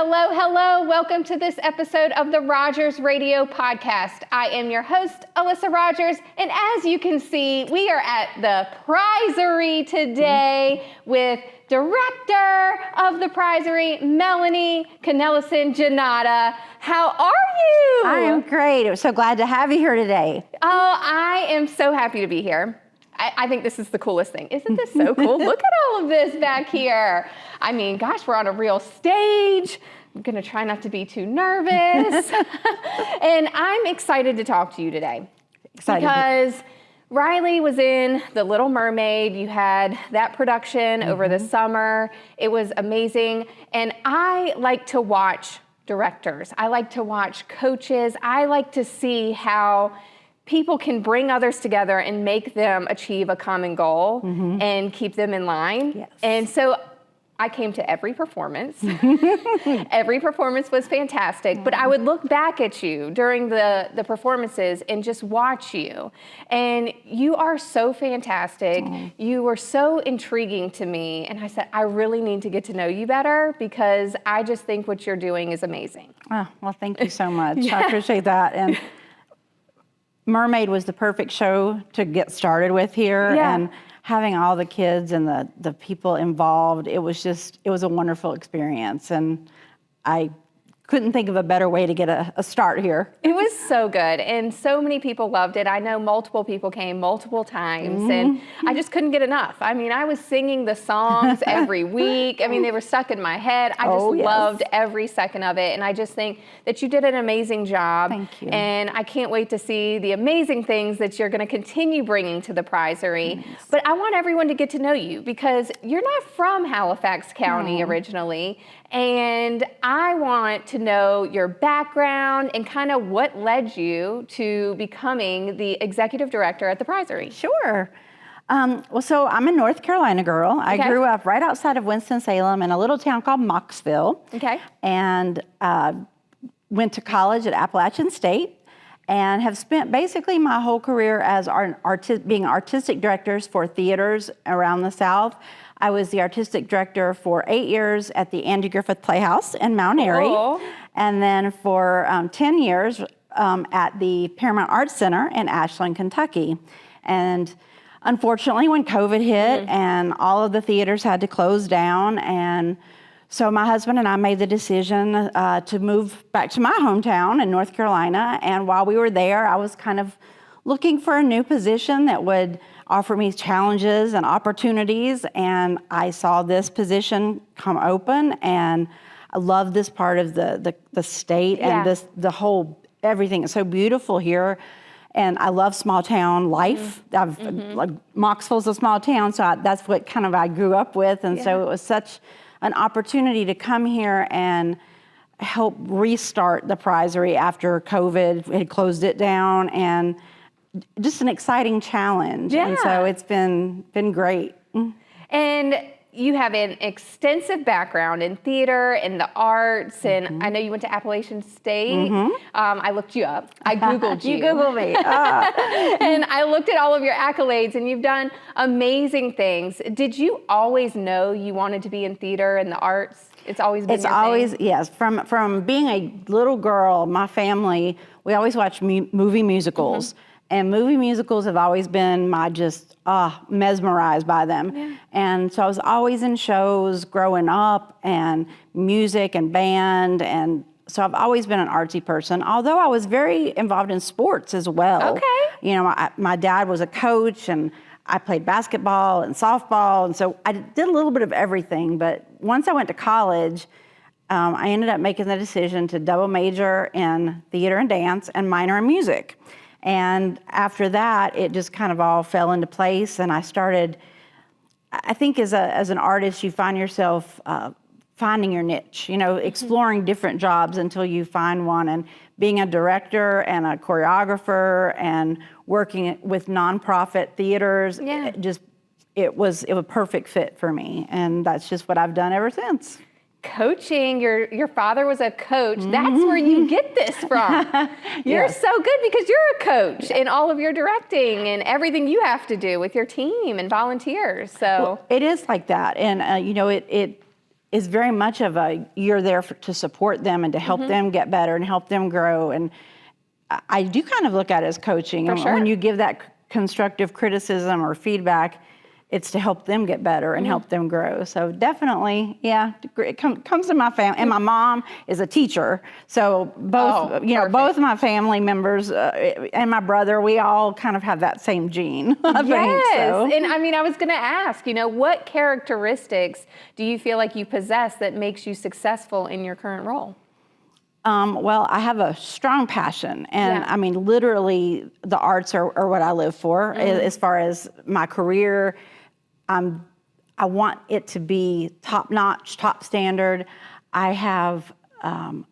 Hello, hello. Welcome to this episode of the Rogers Radio Podcast. I am your host, Alyssa Rogers, and as you can see, we are at the Prizery today with Director of the Prizery, Melanie Cornelison-Jannotta. How are you? I am great. I'm so glad to have you here today. Oh, I am so happy to be here. I think this is the coolest thing. Isn't this so cool? Look at all of this back here. I mean, gosh, we're on a real stage. I'm gonna try not to be too nervous. And I'm excited to talk to you today. Excited. Because Riley was in The Little Mermaid. You had that production over the summer. It was amazing. And I like to watch directors. I like to watch coaches. I like to see how people can bring others together and make them achieve a common goal and keep them in line. Yes. And so I came to every performance. Every performance was fantastic, but I would look back at you during the performances and just watch you. And you are so fantastic. You were so intriguing to me. And I said, I really need to get to know you better because I just think what you're doing is amazing. Oh, well, thank you so much. I appreciate that. And Mermaid was the perfect show to get started with here. Yeah. And having all the kids and the people involved, it was a wonderful experience. And I couldn't think of a better way to get a start here. It was so good, and so many people loved it. I know multiple people came multiple times, and I just couldn't get enough. I mean, I was singing the songs every week. I mean, they were stuck in my head. I just loved every second of it, and I just think that you did an amazing job. Thank you. And I can't wait to see the amazing things that you're going to continue bringing to the Prizery. But I want everyone to get to know you because you're not from Halifax County originally, and I want to know your background and kind of what led you to becoming the executive director at the Prizery. Sure. Well, so I'm a North Carolina girl. I grew up right outside of Winston-Salem in a little town called Mocksville. Okay. And went to college at Appalachian State and have spent basically my whole career as being artistic directors for theaters around the South. I was the artistic director for 8 years at the Andy Griffith Playhouse in Mount Airy. Cool. And then for 10 years at the Paramount Arts Center in Ashland, Kentucky. And unfortunately, when COVID hit and all of the theaters had to close down, and so my husband and I made the decision to move back to my hometown in North Carolina. And while we were there, I was kind of looking for a new position that would offer me challenges and opportunities. And I saw this position come open, and I love this part of the state and the whole, everything is so beautiful here. And I love small town life. Like Mocksville's a small town, so that's what kind of I grew up with. And so it was such an opportunity to come here and help restart the Prizery after COVID had closed it down, and just an exciting challenge. Yeah. And so it's been great. And you have an extensive background in theater and the arts, and I know you went to Appalachian State. I looked you up. I Googled you. You Googled me. And I looked at all of your accolades, and you've done amazing things. Did you always know you wanted to be in theater and the arts? It's always been your thing? Yes. From being a little girl, my family, we always watched movie musicals. And movie musicals have always been mesmerized by them. Yeah. And so I was always in shows growing up, and music and band. And so I've always been an artsy person, although I was very involved in sports as well. Okay. You know, my dad was a coach, and I played basketball and softball. And so I did a little bit of everything. But once I went to college, I ended up making the decision to double major in theater and dance and minor in music. And after that, it just kind of all fell into place. And I started, I think as an artist, you find yourself finding your niche, exploring different jobs until you find one. And being a director and a choreographer and working with nonprofit theaters, it was a perfect fit for me. And that's just what I've done ever since. Coaching, your father was a coach. That's where you get this from. You're so good because you're a coach in all of your directing and everything you have to do with your team and volunteers. So it is like that. And, is very much of you're there to support them and to help them get better and help them grow. And I do kind of look at it as coaching. For And sure. when you give that constructive criticism or feedback, it's to help them get better and help them grow. So definitely, yeah, it comes to my family. And my mom is a teacher. So both, both my family members and my brother, we all kind of have that same gene, I think. So. And I mean, I was going to ask, what characteristics do you feel like you possess that makes you successful in your current role? Well, I have a strong passion, and I mean, literally, the arts are what I live for. As far as my career, I want it to be top notch, top standard. I have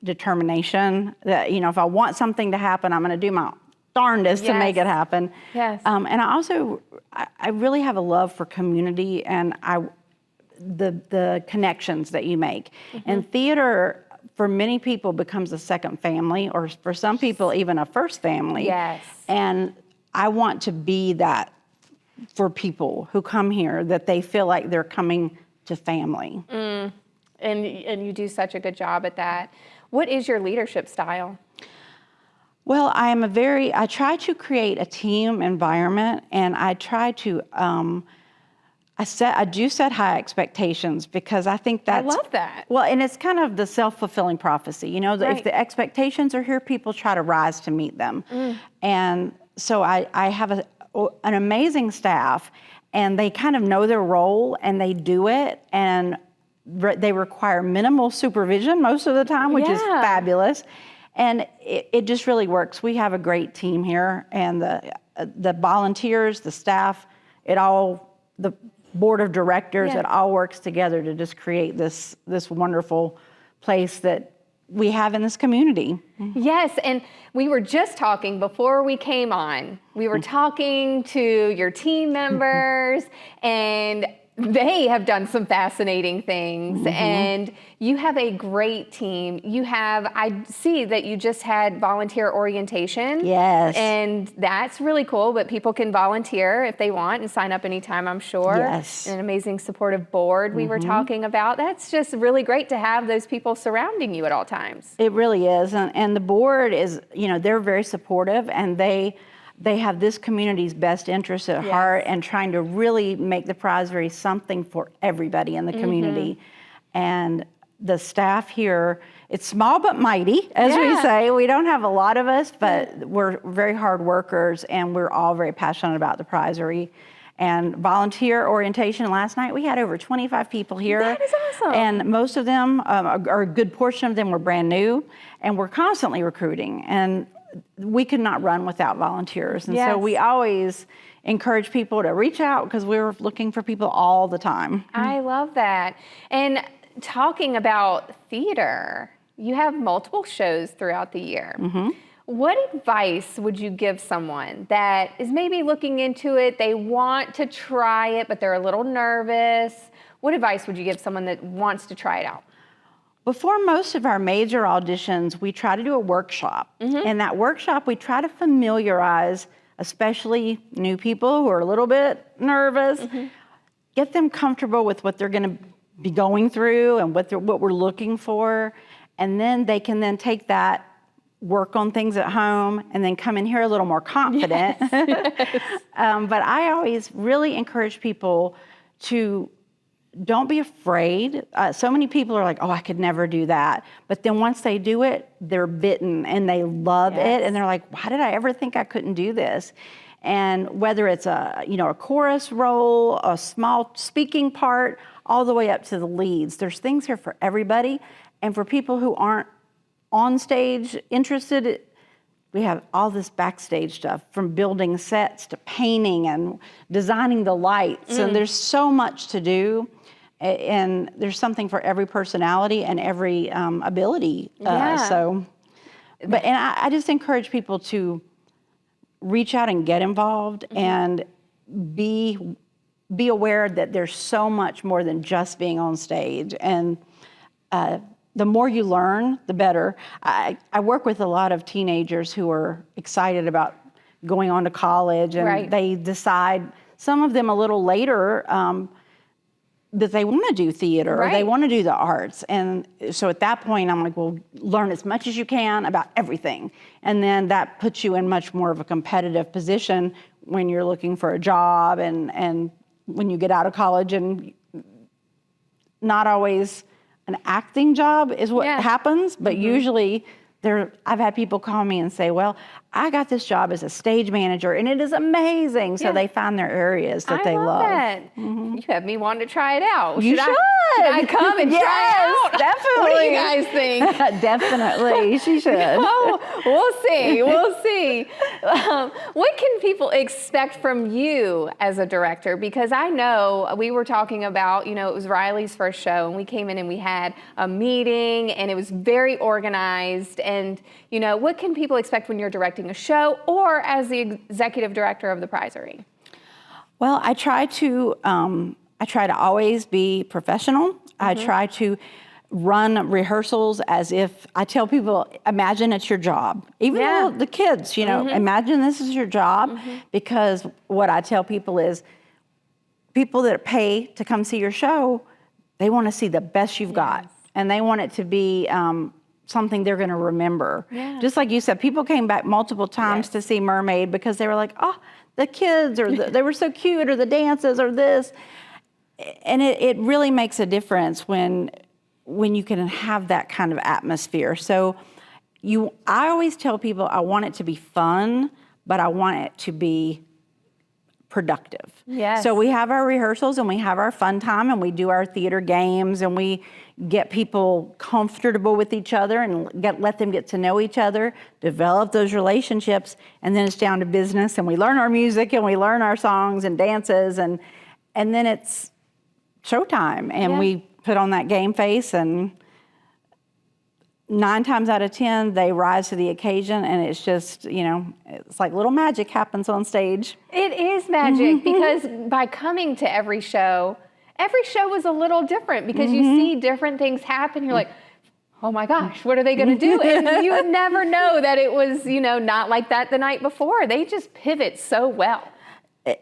determination that if I want something to happen, I'm going to do my darndest to make it happen. Yes. And I really have a love for community and the connections that you make. And theater, for many people, becomes a second family, or for some people, even a first family. Yes. And I want to be that for people who come here, that they feel like they're coming to family. And you do such a good job at that. What is your leadership style? Well, I try to create a team environment, and I try to, I do set high expectations, because I think that's— I love that. Well, and it's kind of the self-fulfilling prophecy. Right. If the expectations are here, people try to rise to meet them. And so I have an amazing staff, and they kind of know their role and they do it, and they require minimal supervision most of the time, which is fabulous. And it just really works. We have a great team here, and the volunteers, the staff, the board of directors, it all works together to just create this wonderful place that we have in this community. Yes, and we were just talking before we came on. We were talking to your team members, and they have done some fascinating things, and you have a great team. I see that you just had volunteer orientation. Yes. And that's really cool, but people can volunteer if they want and sign up anytime, I'm sure. Yes. An amazing supportive board we were talking about. That's just really great to have those people surrounding you at all times. It really is, and the board is, they're very supportive, and they have this community's best interests at heart, and trying to really make the Prizery something for everybody in the community. And the staff here, it's small but mighty, as we say. We don't have a lot of us, but we're very hard workers, and we're all very passionate about the Prizery. And volunteer orientation last night, we had over 25 people here. That is awesome. And most of them, or a good portion of them, were brand new, and we're constantly recruiting. And we could not run without volunteers. And so we always encourage people to reach out, because we're looking for people all the time. I love that. And talking about theater, you have multiple shows throughout the year. What advice would you give someone that is maybe looking into it, they want to try it, but they're a little nervous? What advice would you give someone that wants to try it out? Before most of our major auditions, we try to do a workshop. In that workshop, we try to familiarize, especially new people who are a little bit nervous, get them comfortable with what they're going to be going through and what we're looking for. And then they can then take that, work on things at home, and then come in here a little more confident. But I always really encourage people to don't be afraid. So many people are like, oh, I could never do that. But then once they do it, they're bitten and they love it. And they're like, why did I ever think I couldn't do this? And whether it's a chorus role, a small speaking part, all the way up to the leads, there's things here for everybody. And for people who aren't on stage interested, we have all this backstage stuff, from building sets to painting and designing the lights. And there's so much to do. And there's something for every personality and every ability. And I just encourage people to reach out and get involved, and be aware that there's so much more than just being on stage. And the more you learn, the better. I work with a lot of teenagers who are excited about going on to college, and they decide, some of them a little later, that they want to do theater or they Right. want to do the arts. And so at that point, I'm like, well, learn as much as you can about everything. And then that puts you in much more of a competitive position when you're looking for a job and when you get out of college, and not always an acting job is what happens, but usually I've had people call me and say, well, I got this job as a stage manager and it is amazing. So they find their areas that they love. That. You have me wanting to try it out. You should. Should I come and try it out? Definitely. What do you guys think? Definitely, she should. Oh, we'll see. We'll see. What can people expect from you as a director? Because I know we were talking about, it was Riley's first show, and we came in and we had a meeting, and it was very organized. And, what can people expect when you're directing a show or as the executive director of the Prizery? Well, I try to always be professional. I try to run rehearsals as if I tell people, imagine it's your job. Even though the kids, imagine this is your job, because what I tell people is people that pay to come see your show, they want to see the best you've got, and they want it to be something they're going to remember. Just like you said, people came back multiple times to see Mermaid because they were like, oh, the kids, or they were so cute, or the dances, or this. And it really makes a difference when you can have that kind of atmosphere. So I always tell people I want it to be fun, but I want it to be productive. Yes. So we have our rehearsals and we have our fun time and we do our theater games and we get people comfortable with each other and let them get to know each other, develop those relationships, and then it's down to business and we learn our music and we learn our songs and dances and then it's showtime and we put on that game face, and 9 times out of 10 they rise to the occasion, and it's just, it's like little magic happens on stage. It is magic because by coming to every show was a little different because you see different things happen. You're like, oh my gosh, what are they going to do? And you would never know that it was, not like that the night before. They just pivot so well.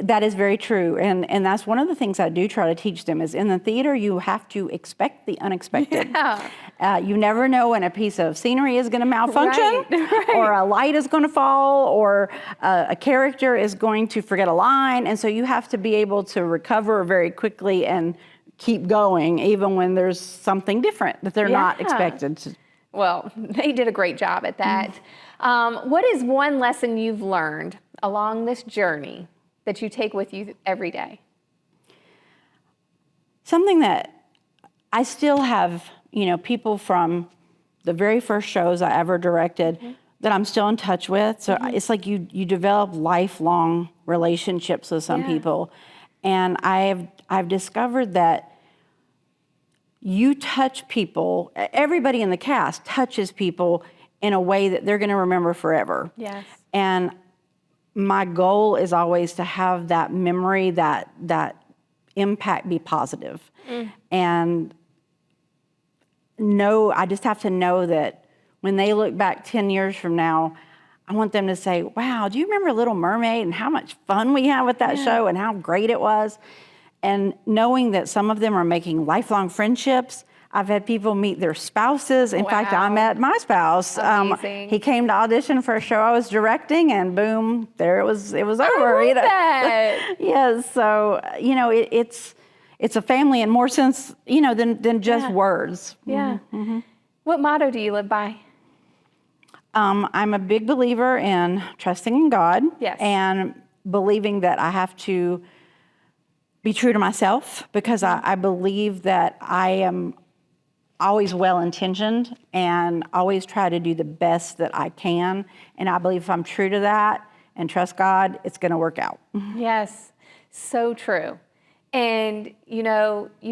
That is very true, and that's one of the things I do try to teach them is in the theater you have to expect the unexpected. You never know when a piece of scenery is going to malfunction, or a light is going to fall, or a character is going to forget a line, and so you have to be able to recover very quickly and keep going even when there's something different that they're not expected to. Well, they did a great job at that. What is one lesson you've learned along this journey that you take with you every day? Something that I still have, people from the very first shows I ever directed that I'm still in touch with. So it's like you develop lifelong relationships with some people. And I've discovered that you touch people, everybody in the cast touches people in a way that they're going to remember forever. Yes. And my goal is always to have that memory, that impact be positive. And I just have to know that when they look back 10 years from now, I want them to say, wow, do you remember Little Mermaid and how much fun we had with that show and how great it was? And knowing that some of them are making lifelong friendships. I've had people meet their spouses. In fact, I met my spouse. He came to audition for a show I was directing, and boom, there it was. It was over. I love that. Yes. So it's a family in more sense, than just words. Yeah. What motto do you live by? I'm a big believer in trusting in God. Yes. And believing that I have to be true to myself, because I believe that I am always well-intentioned and always try to do the best that I can. And I believe if I'm true to that and trust God, it's going to work out. Yes, so true. And, you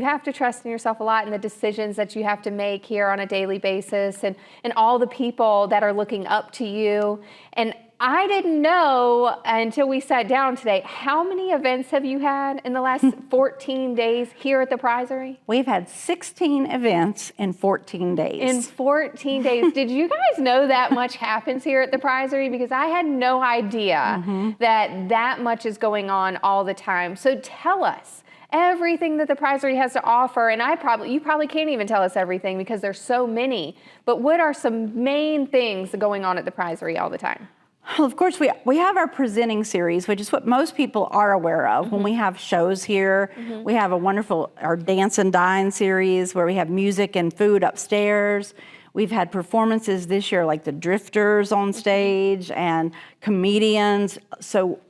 have to trust in yourself a lot in the decisions that you have to make here on a daily basis and all the people that are looking up to you. And I didn't know until we sat down today, how many events have you had in the last 14 days here at the Prizery? We've had 16 events in 14 days. In 14 days. Did you guys know that much happens here at the Prizery? Because I had no idea that much is going on all the time. So tell us, everything that the Prizery has to offer. And you probably can't even tell us everything because there's so many. But what are some main things going on at the Prizery all the time? Well, of course, we have our presenting series, which is what most people are aware of. When we have shows here, we have our Dance and Dine series where we have music and food upstairs. We've had performances this year like the Drifters on stage and comedians. So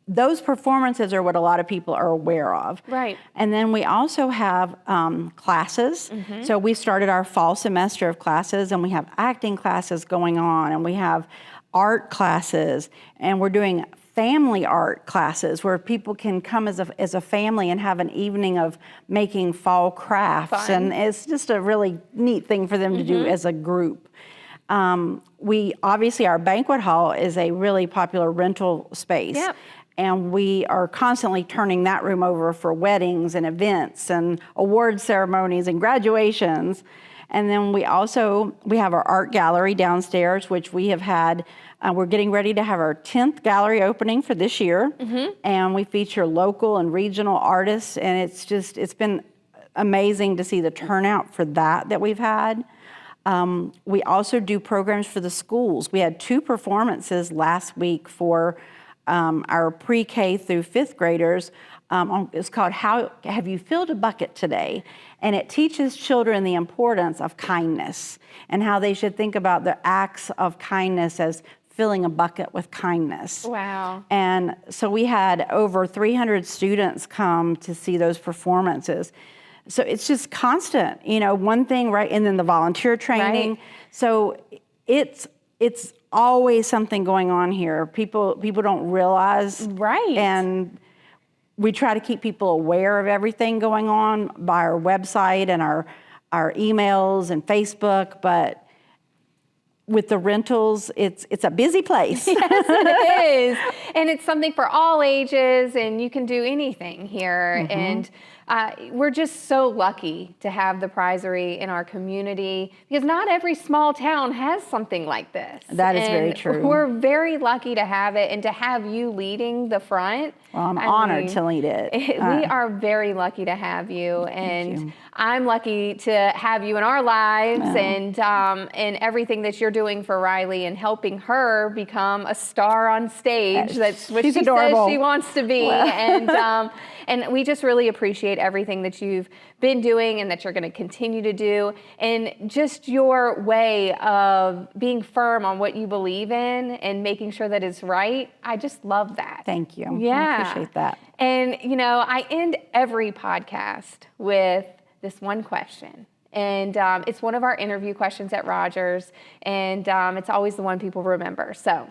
those performances are what a lot of people are aware of. Right. And then we also have classes. So we started our fall semester of classes, and we have acting classes going on, and we have art classes, and we're doing family art classes where people can come as a family and have an evening of making fall crafts. Fun. And it's just a really neat thing for them to do as a group. We obviously, our banquet hall is a really popular rental space. Yep. And we are constantly turning that room over for weddings and events and award ceremonies and graduations. And then we have our art gallery downstairs, which we have had. We're getting ready to have our 10th gallery opening for this year. And we feature local and regional artists. And it's been amazing to see the turnout for that we've had. We also do programs for the schools. We had 2 performances last week for our pre-K through 5th graders. It's called How Have You Filled a Bucket Today? And it teaches children the importance of kindness and how they should think about the acts of kindness as filling a bucket with kindness. Wow. And so we had over 300 students come to see those performances. So it's just constant, one thing, right? And then the volunteer training. Right. So it's always something going on here. People don't realize. Right. And we try to keep people aware of everything going on by our website and our emails and Facebook, but with the rentals, it's a busy place. Yes, it is. And it's something for all ages, and you can do anything here. And we're just so lucky to have the Prizery in our community because not every small town has something like this. That is very true. We're very lucky to have it and to have you leading the front. Well, I'm honored to lead it. We are very lucky to have you, and I'm lucky to have you in our lives and everything that you're doing for Riley and helping her become a star on stage. That's what She's she adorable. says she wants to be. And we just really appreciate everything that you've been doing and that you're going to continue to do, and just your way of being firm on what you believe in and making sure that it's right. I just love that. Thank you. Yeah. I appreciate that. And, I end every podcast with this one question. And it's one of our interview questions at Rogers, and it's always the one people remember. So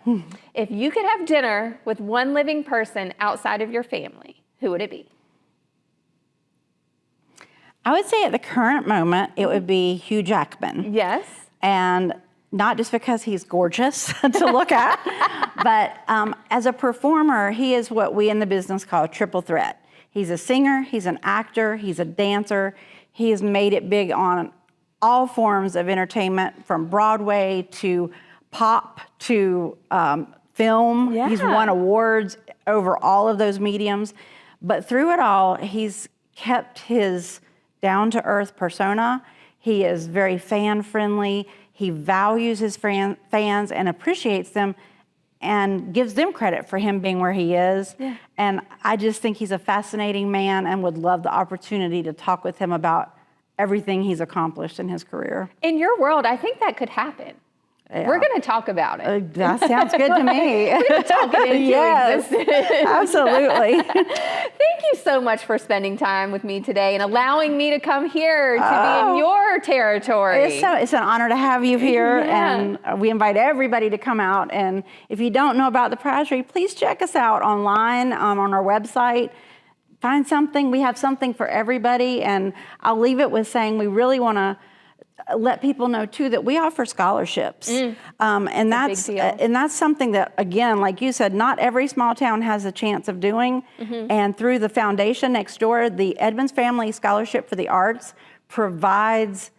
if you could have dinner with one living person outside of your family, who would it be? I would say at the current moment, it would be Hugh Jackman. Yes. And not just because he's gorgeous to look at, but as a performer, he is what we in the business call a triple threat. He's a singer, he's an actor, he's a dancer. He has made it big on all forms of entertainment, from Broadway to pop to film. Yeah. He's won awards over all of those mediums. But through it all, he's kept his down-to-earth persona. He is very fan-friendly. He values his fans and appreciates them and gives them credit for him being where he is. Yeah. And I just think he's a fascinating man and would love the opportunity to talk with him about everything he's accomplished in his career. In your world, I think that could happen. Yeah. We're going to talk about it. That sounds good to me. We're going to talk it into Yes, existence. absolutely. Thank you so much for spending time with me today and allowing me to come here to be in your territory. It's an honor to have you here, Yeah. and we invite everybody to come out. And if you don't know about the Prizery, please check us out online on our website. Find something. We have something for everybody, and I'll leave it with saying we really want to let people know too that we offer scholarships, and that's something that, again, like you said, not every small town has a chance of doing. And through the foundation next door, the Edmonds Family Scholarship for the Arts provides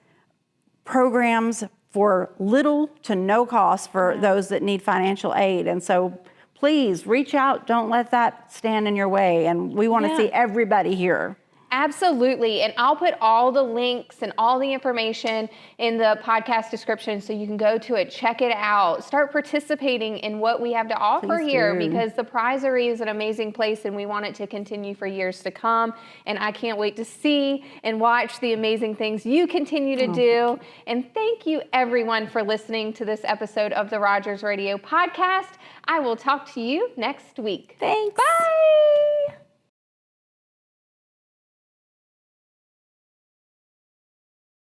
programs for little to no cost for those that need financial aid. And so please reach out. Don't let that stand in your way. And we want to see everybody here. Absolutely. And I'll put all the links and all the information in the podcast description so you can go to it, check it out, start participating in what we have to offer Please here, do. because the Prizery is an amazing place and we want it to continue for years to come. And I can't wait to see and watch the amazing things you continue to do. And thank you everyone for listening to this episode of the Rogers Radio Podcast. I will talk to you next week. Thanks. Bye.